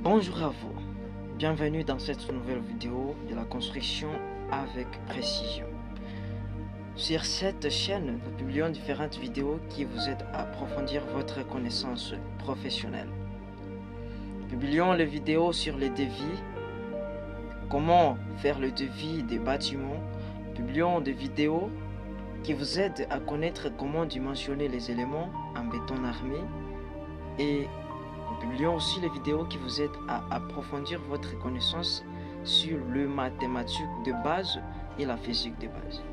Bonjour à vous, bienvenue dans cette nouvelle vidéo de la construction avec précision. Sur cette chaîne, nous publions différentes vidéos qui vous aident à approfondir votre connaissance professionnelle. Nous publions les vidéos sur les devis, comment faire le devis des bâtiments. Nous publions des vidéos qui vous aident à connaître comment dimensionner les éléments en béton armé et nous publions aussi les vidéos qui vous aident à approfondir votre connaissance sur le mathématique de base et la physique de base.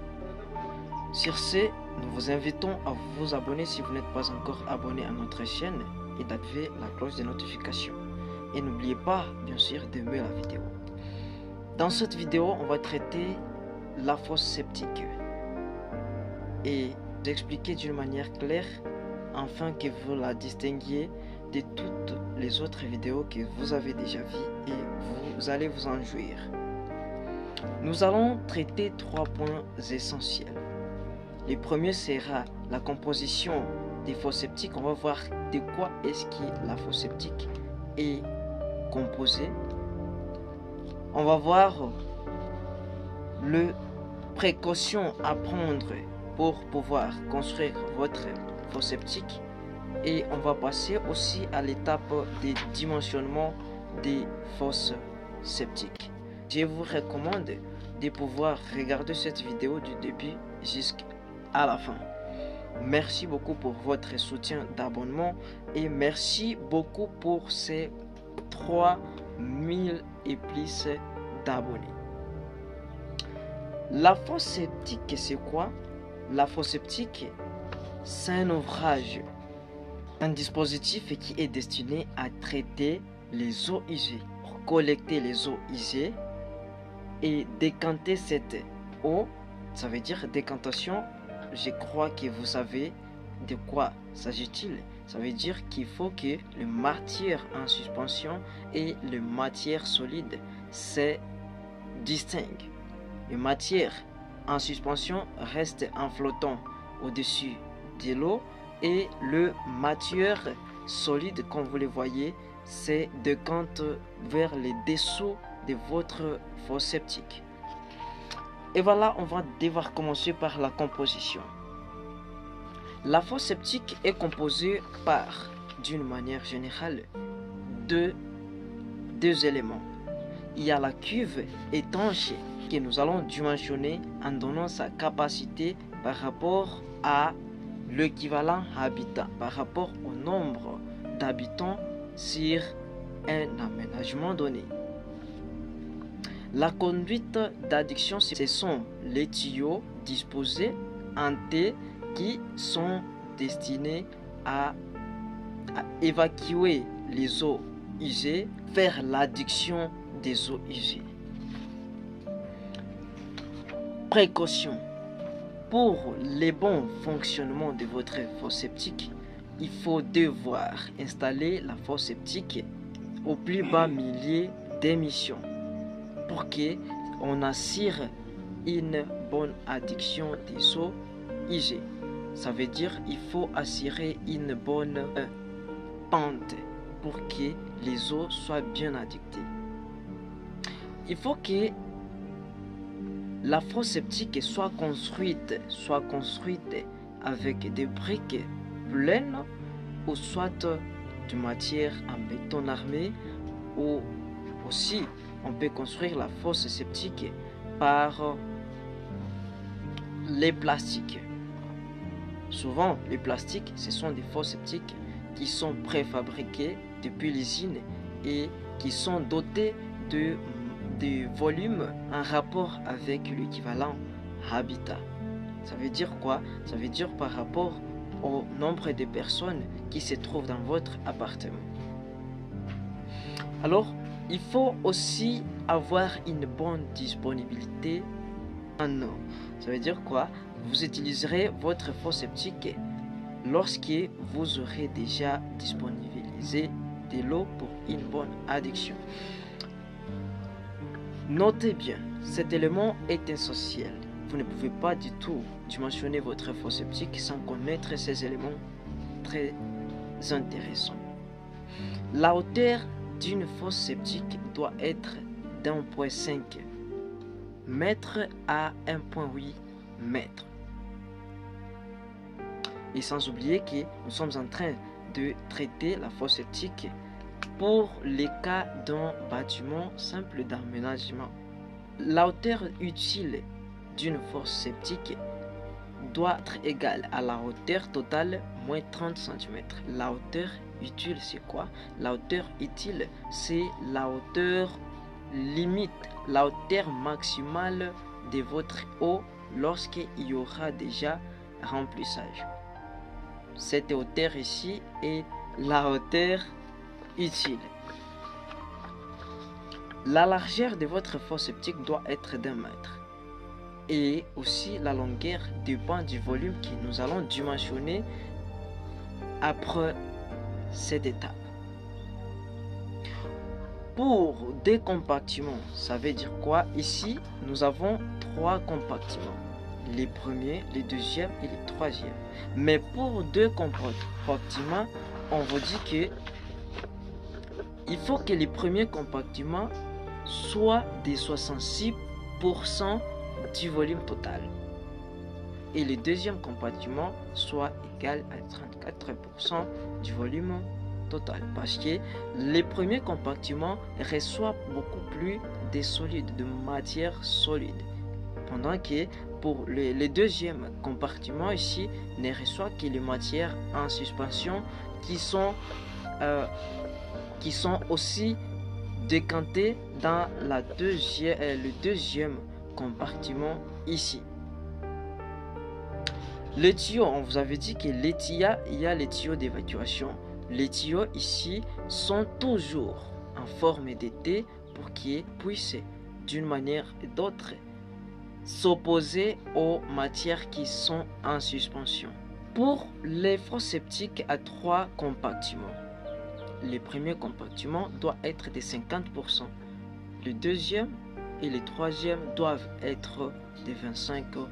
Sur ce, nous vous invitons à vous abonner si vous n'êtes pas encore abonné à notre chaîne et d'activer la cloche de notification. Et n'oubliez pas, bien sûr, d'aimer la vidéo. Dans cette vidéo, on va traiter la fosse septique et vous expliquer d'une manière claire afin que vous la distinguiez de toutes les autres vidéos que vous avez déjà vues et vous allez vous en jouir. Nous allons traiter 3 points essentiels. Le premier sera la composition des fosses septiques. On va voir de quoi est-ce que la fosse septique est composée. On va voir les précautions à prendre pour pouvoir construire votre fosse septique. Et on va passer aussi à l'étape de dimensionnement des fosses septiques. Je vous recommande de pouvoir regarder cette vidéo du début jusqu'à la fin. Merci beaucoup pour votre soutien d'abonnement et merci beaucoup pour ces 3000 et plus d'abonnés. La fosse septique, c'est quoi? La fosse septique, c'est un ouvrage, un dispositif qui est destiné à traiter les eaux usées, pour collecter les eaux usées et décanter cette eau. Ça veut dire décantation. Je crois que vous savez de quoi s'agit-il. Ça veut dire qu'il faut que les matières en suspension et les matières solides se distinguent. Les matières en suspension restent en flottant au-dessus de l'eau et le matière solide, comme vous le voyez, se décante vers les dessous de votre fosse septique. Et voilà, on va devoir commencer par la composition. La fosse septique est composée par, d'une manière générale, deux éléments. Il y a la cuve étanche que nous allons dimensionner en donnant sa capacité par rapport à l'équivalent habitat, par rapport au nombre d'habitants sur un aménagement donné. La conduite d'adduction, ce sont les tuyaux disposés en T qui sont destinés à évacuer les eaux usées, faire l'adduction des eaux usées. Précaution. Pour le bon fonctionnement de votre fosse septique, il faut devoir installer la fosse septique au plus bas milieu d'émission pour qu'on assure une bonne adduction des eaux usées. Ça veut dire qu'il faut assurer une bonne pente pour que les eaux soient bien adductées. Il faut que la fosse septique soit construite avec des briques pleines ou soit de matière en béton armé, ou aussi on peut construire la fosse septique par les plastiques. Souvent, les plastiques, ce sont des fosses septiques qui sont préfabriquées depuis l'usine et qui sont dotés de volumes en rapport avec l'équivalent habitat. Ça veut dire quoi? Ça veut dire par rapport au nombre de personnes qui se trouvent dans votre appartement. Alors, il faut aussi avoir une bonne disponibilité en eau. Ça veut dire quoi? Vous utiliserez votre fosse septique lorsque vous aurez déjà disponibilisé de l'eau pour une bonne adduction. Notez bien, cet élément est essentiel. Vous ne pouvez pas du tout dimensionner votre fosse septique sans connaître ces éléments très intéressants. La hauteur d'une fosse septique doit être d'1,5 mètre à 1,8 mètre. Et sans oublier que nous sommes en train de traiter la fosse septique pour les cas d'un bâtiment simple d'aménagement. La hauteur utile d'une fosse septique doit être égale à la hauteur totale moins 30 cm. La hauteur utile, c'est quoi? La hauteur utile, c'est la hauteur limite, la hauteur maximale de votre eau lorsqu'il y aura déjà remplissage. Cette hauteur ici est la hauteur utile. La largeur de votre fosse septique doit être d'1 mètre. Et aussi la longueur dépend du volume que nous allons dimensionner après cette étape. Pour des compartiments, ça veut dire quoi? Ici, nous avons 3 compartiments. Les premiers, les deuxièmes et les troisièmes. Mais pour 2 compartiments, on vous dit que il faut que les premiers compartiments soient de 66% du volume total et le deuxième compartiment soit égal à 34% du volume total, parce que les premiers compartiments reçoivent beaucoup plus de solides, de matière solide, pendant que pour le deuxième compartiment ici ne reçoit que les matières en suspension qui sont aussi décantées dans le deuxième compartiment ici. Les tuyaux, on vous avait dit que il y a les tuyaux d'évacuation. Les tuyaux ici sont toujours en forme de T pour qu'ils puissent d'une manière ou d'autre s'opposer aux matières qui sont en suspension. Pour les fosses septiques à 3 compartiments, le premier compartiment doit être de 50%. Le deuxième et le troisième doivent être de 25%.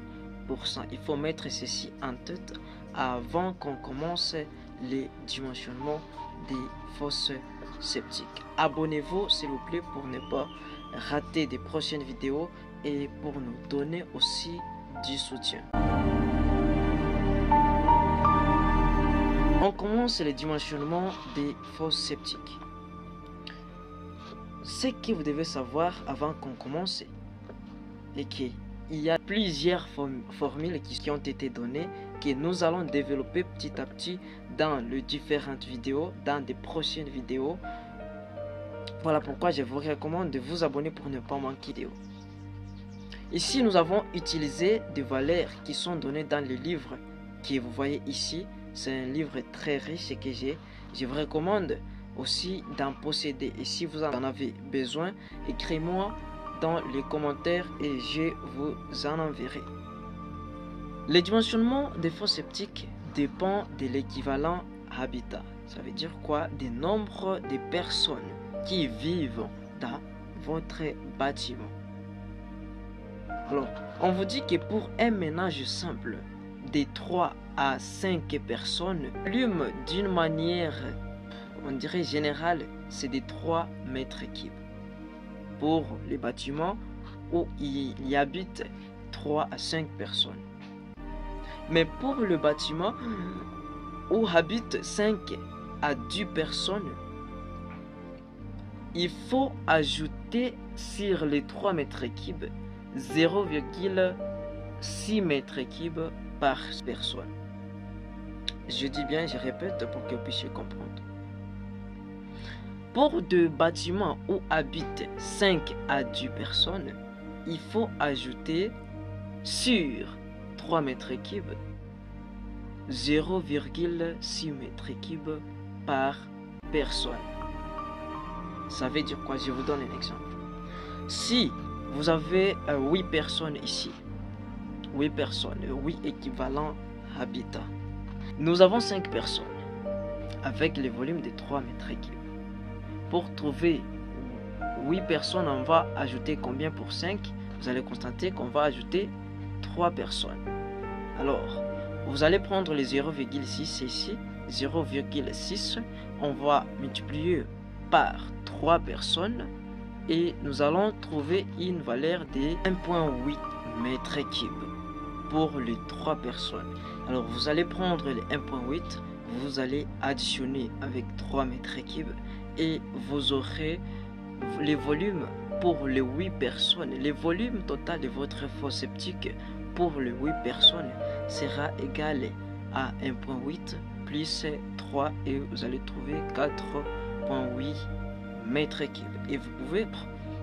Il faut mettre ceci en tête avant qu'on commence les dimensionnements des fosses septiques. Abonnez-vous s'il vous plaît pour ne pas rater des prochaines vidéos et pour nous donner aussi du soutien. On commence le dimensionnement des fosses septiques. Ce que vous devez savoir avant qu'on commence est qu'il y a plusieurs formules qui ont été données que nous allons développer petit à petit dans les différentes vidéos, dans des prochaines vidéos. Voilà pourquoi je vous recommande de vous abonner pour ne pas manquer de vidéos. Ici, nous avons utilisé des valeurs qui sont données dans le livre que vous voyez ici. C'est un livre très riche que je vous recommande aussi d'en posséder. Et si vous en avez besoin, écrivez-moi dans les commentaires et je vous en enverrai. Le dimensionnement des fosses septiques dépend de l'équivalent habitat. Ça veut dire quoi? Des nombres de personnes qui vivent dans votre bâtiment. Alors, on vous dit que pour un ménage simple de 3 à 5 personnes, le volume d'une manière, on dirait générale, c'est de 3 mètres cubes. Pour les bâtiments où il y habite 3 à 5 personnes. Mais pour le bâtiment où habitent 5 à 10 personnes, il faut ajouter sur les 3 mètres cubes 0,6 mètres cubes par personne. Je dis bien, je répète pour que vous puissiez comprendre. Pour deux bâtiments où habitent 5 à 10 personnes, il faut ajouter sur 3 mètres cubes 0,6 mètres cubes par personne. Ça veut dire quoi? Je vous donne un exemple. Si vous avez 8 personnes ici, 8 personnes, 8 équivalents habitats. Nous avons 5 personnes avec le volume de 3 mètres cubes. Pour trouver 8 personnes, on va ajouter combien pour 5? Vous allez constater qu'on va ajouter 3 personnes. Alors, vous allez prendre les 0,6 ici, 0,6, on va multiplier par 3 3 personnes et nous allons trouver une valeur de 1,8 mètres cubes pour les 3 personnes. Alors vous allez prendre les 1,8, vous allez additionner avec 3 mètres cubes et vous aurez les volumes pour les 8 personnes. Le volume total de votre fosse septique pour les 8 personnes sera égal à 1,8 plus 3 et vous allez trouver 4,8 mètres cubes. Et vous pouvez,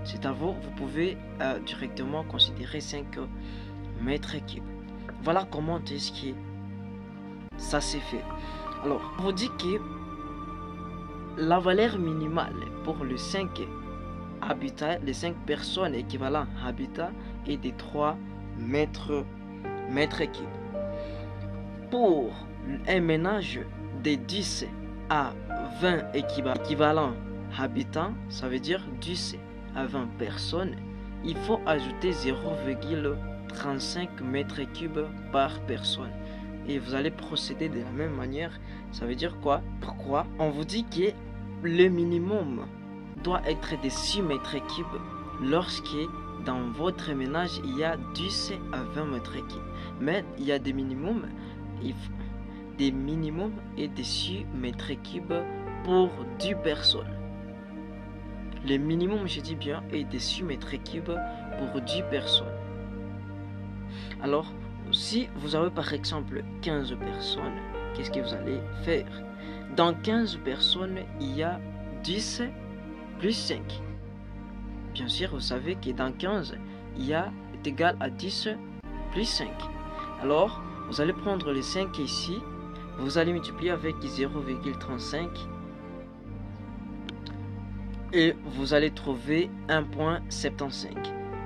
c'est à vous, vous pouvez directement considérer 5 mètres cubes. Voilà comment est-ce que ça s'est fait. Alors, on vous dit que la valeur minimale pour les 5 habitats, les 5 personnes équivalent habitat est de 3 mètres cubes. Pour un ménage de 10 à 20 équivalents habitants, ça veut dire 10 à 20 personnes, il faut ajouter 0,35 mètres cubes par personne. Et vous allez procéder de la même manière. Ça veut dire quoi? Pourquoi? On vous dit que le minimum doit être de 6 mètres cubes lorsque dans votre ménage il y a 10 à 20 mètres cubes. Mais il y a des minimums, et des 6 mètres cubes pour 10 personnes. Le minimum, je dis bien, est de 6 mètres cubes pour 10 personnes. Alors, si vous avez par exemple 15 personnes, qu'est-ce que vous allez faire? Dans 15 personnes, il y a 10 plus 5. Bien sûr, vous savez que dans 15, il y a est égal à 10 plus 5. Alors, vous allez prendre les 5 ici, vous allez multiplier avec 0,35 et vous allez trouver 1,75.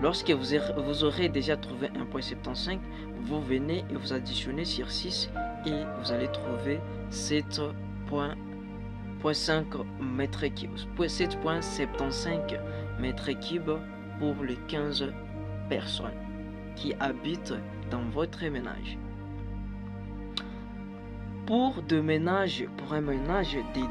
Lorsque vous aurez déjà trouvé 1,75, vous venez et vous additionnez sur 6 et vous allez trouver 7,5 mètres cubes. 7,75 mètres cubes pour les 15 personnes qui habitent dans votre ménage. Pour un ménage de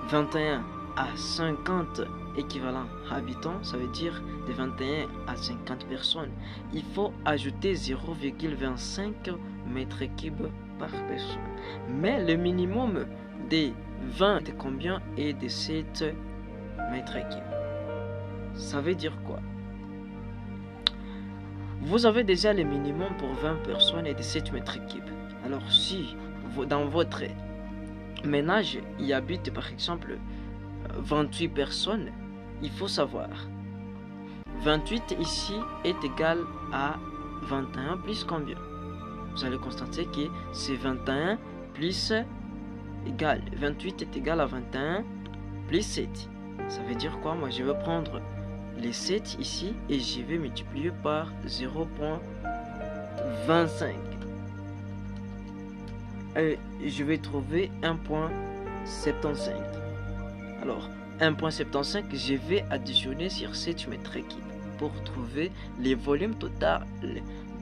21 à 50 équivalents habitants, ça veut dire de 21 à 50 personnes, il faut ajouter 0,25 mètres cubes par personne. Mais le minimum de 20 de combien est de 7 mètres cubes. Ça veut dire quoi? Vous avez déjà le minimum pour 20 personnes et de 7 mètres cubes. Alors si dans votre ménage il habite par exemple 28 personnes, il faut savoir 28 ici est égal à 21 plus combien? Vous allez constater que c'est 21 plus égal 28 est égal à 21 plus 7. Ça veut dire quoi? Moi je vais prendre les 7 ici et je vais multiplier par 0,25 et je vais trouver 1,75. Alors 1,75, je vais additionner sur 7 mètres cubes pour trouver le volume total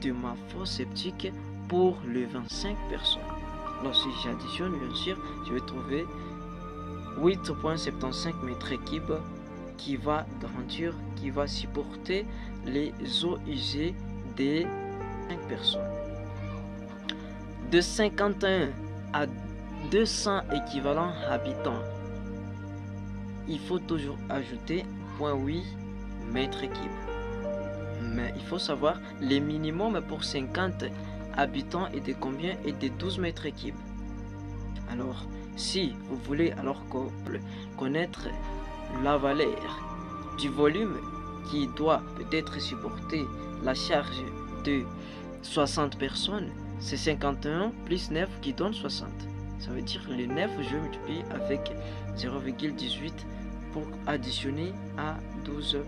de ma fosse septique pour les 25 personnes. Alors si j'additionne, bien sûr, je vais trouver 8,75 mètres cubes qui va garantir, qui va supporter les eaux usées des 5 personnes. De 51 à 200 équivalents habitants, il faut toujours ajouter 0,8 mètres cubes. Mais il faut savoir, le minimum pour 50 habitants est de combien? Est de 12 mètres cubes. Alors, si vous voulez alors connaître la valeur du volume qui doit peut-être supporter la charge de 60 personnes, c'est 51 plus 9 qui donne 60. Ça veut dire les 9, je vais multiplier avec 0,18 pour additionner à 12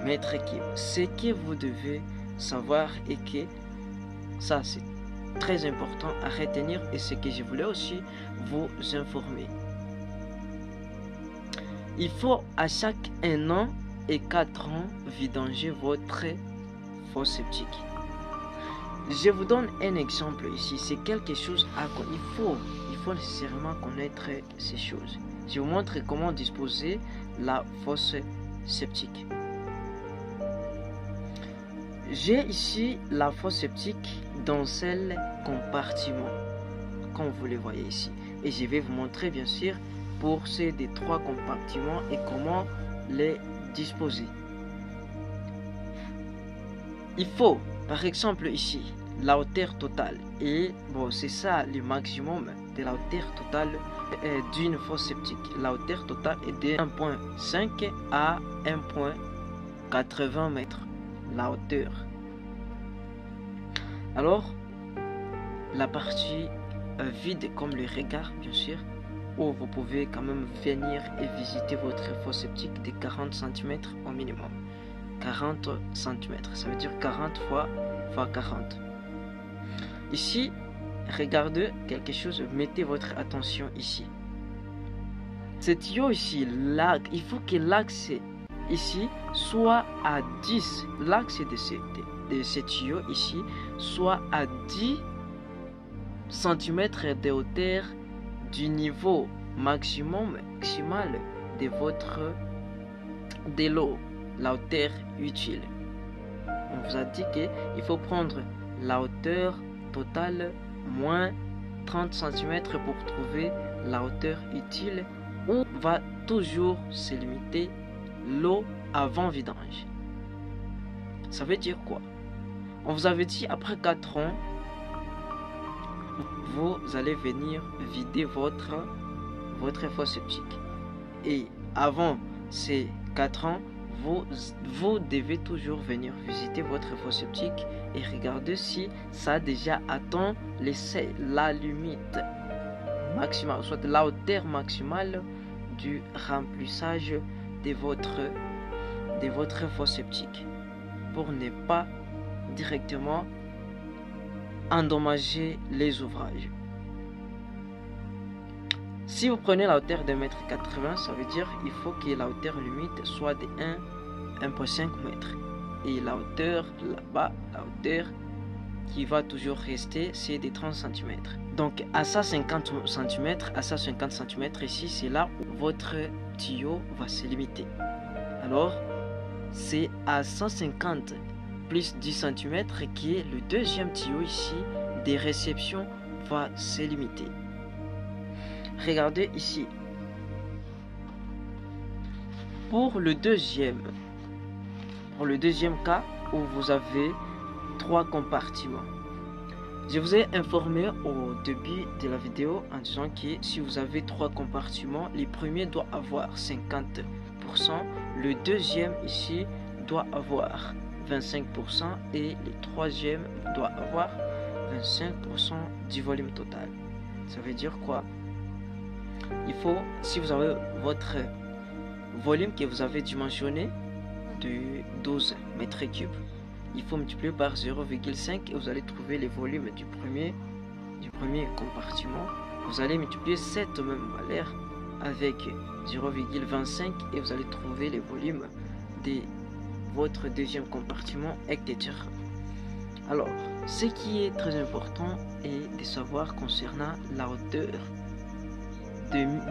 mètres cubes. Ce que vous devez savoir est que ça c'est très important à retenir et ce que je voulais aussi vous informer. Il faut à chaque 1 an et 4 ans vidanger votre fosse septique. Je vous donne un exemple ici, c'est quelque chose à quoi il faut nécessairement connaître ces choses. Je vous montre comment disposer la fosse septique. J'ai ici la fosse septique dans celle compartiment, comme vous le voyez ici. Et je vais vous montrer bien sûr pour ces des 3 compartiments et comment les disposer. Il faut, par exemple ici, la hauteur totale. Et bon, c'est ça le maximum de la hauteur totale d'une fosse septique. La hauteur totale est de 1,5 à 1,80 mètres. La hauteur. Alors, la partie vide comme le regard, bien sûr, où vous pouvez quand même venir et visiter votre fosse septique de 40 cm au minimum. 40 cm, ça veut dire 40 fois 40. Ici, regardez quelque chose, mettez votre attention ici. Ce tuyau ici, il faut que l'axe ici soit à 10. L'axe de ce tuyau ici soit à 10 cm de hauteur du niveau maximal de l'eau, la hauteur utile. On vous a dit qu'il faut prendre la hauteur totale moins 30 cm pour trouver la hauteur utile, où va toujours se limiter l'eau avant vidange. Ça veut dire quoi? On vous avait dit après 4 ans, vous allez venir vider votre fosse septique. Et avant ces 4 ans, vous devez toujours venir visiter votre fosse septique et regarder si ça a déjà atteint la limite maximale, soit la hauteur maximale du remplissage de votre fosse septique, pour ne pas directement endommager les ouvrages. Si vous prenez la hauteur de 1,80 m, ça veut dire qu'il faut que la hauteur limite soit de 1,5 m. Et la hauteur là-bas, la hauteur qui va toujours rester, c'est de 30 cm. Donc à ça 50 cm, ici, c'est là où votre tuyau va se limiter. Alors, c'est à 150 plus 10 cm qui est le deuxième tuyau ici des réceptions va se limiter. Regardez ici. Pour le deuxième cas où vous avez 3 compartiments, je vous ai informé au début de la vidéo en disant que si vous avez 3 compartiments, le premier doit avoir 50%, le deuxième ici doit avoir 25% et le troisième doit avoir 25% du volume total. Ça veut dire quoi? Il faut, si vous avez votre volume que vous avez dimensionné de 12 mètres cubes, il faut multiplier par 0,5 et vous allez trouver le volume du premier compartiment. Vous allez multiplier cette même valeur avec 0,25 et vous allez trouver le volume de votre deuxième compartiment, etc. Alors, ce qui est très important est de savoir concernant la hauteur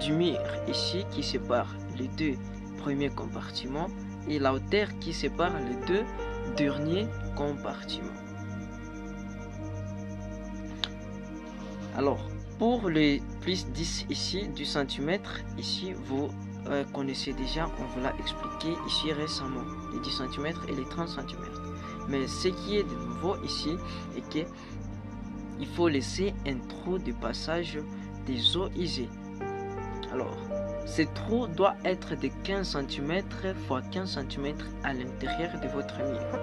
du mur ici qui sépare les 2 premiers compartiments et la hauteur qui sépare les 2 derniers compartiments. Alors, pour les plus 10 ici du centimètre, ici vous connaissez déjà, on vous l'a expliqué ici récemment, les 10 cm et les 30 cm. Mais ce qui est de nouveau ici est que il faut laisser un trou de passage des eaux usées. Alors, ce trou doit être de 15 cm x 15 cm à l'intérieur de votre mur.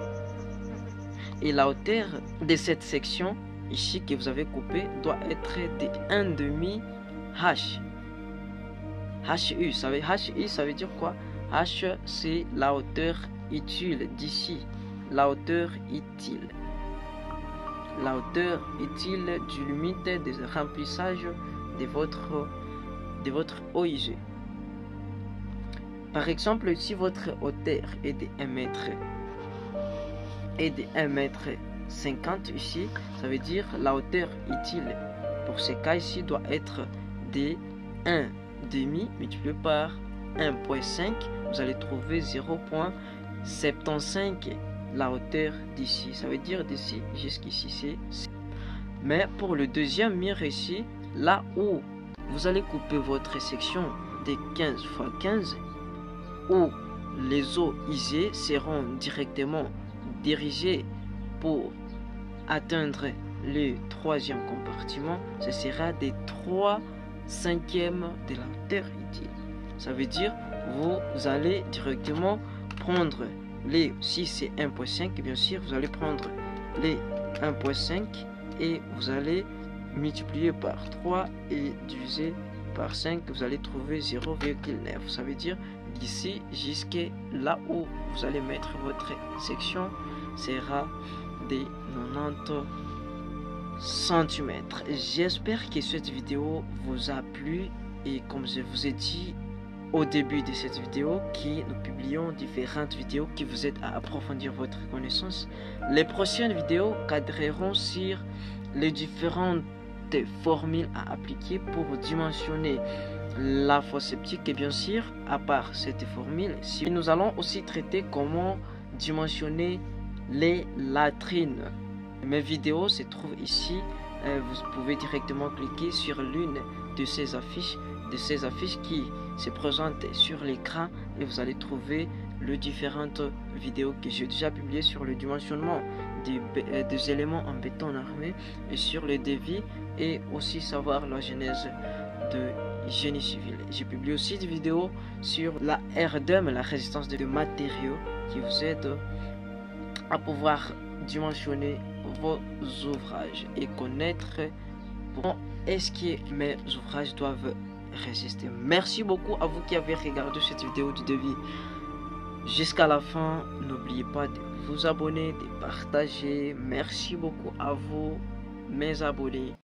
Et la hauteur de cette section ici que vous avez coupé doit être de 1,5 H. HU, ça veut dire quoi? H, c'est la hauteur utile d'ici, la hauteur utile. La hauteur utile du limite de remplissage de votre eau usée. Par exemple, si votre hauteur est de 1 mètre et de 1,50 m ici, ça veut dire la hauteur utile pour ce cas ici doit être de 1,5 multiplié par 1.5, vous allez trouver 0.75 la hauteur d'ici. Ça veut dire d'ici jusqu'ici. Mais pour le deuxième mur ici, là où vous allez couper votre section de 15 x 15, où les eaux usées seront directement dirigées pour atteindre le troisième compartiment, ce sera des 3/5 de la hauteur utile. Ça veut dire vous allez directement prendre les, si c'est 1.5, bien sûr, vous allez prendre les 1.5 et vous allez multiplier par 3 et diviser par 5, vous allez trouver 0,9. Ça veut dire d'ici jusqu'à là où vous allez mettre votre section sera des 90 cm. J'espère que cette vidéo vous a plu et comme je vous ai dit au début de cette vidéo, que nous publions différentes vidéos qui vous aident à approfondir votre connaissance. Les prochaines vidéos cadreront sur les différentes formules à appliquer pour dimensionner la fosse septique et bien sûr, à part cette formule, nous allons aussi traiter comment dimensionner les latrines. Mes vidéos se trouvent ici. Vous pouvez directement cliquer sur l'une de ces affiches qui se présentent sur l'écran et vous allez trouver les différentes vidéos que j'ai déjà publiées sur le dimensionnement des éléments en béton armé et sur le devis et aussi savoir la genèse de génie civil. J'ai publié aussi des vidéos sur la RDM, la résistance de matériaux, qui vous aide à pouvoir dimensionner vos ouvrages et connaître comment est-ce que mes ouvrages doivent résister. Merci beaucoup à vous qui avez regardé cette vidéo du devis jusqu'à la fin. N'oubliez pas de vous abonner, de partager. Merci beaucoup à vous mes abonnés.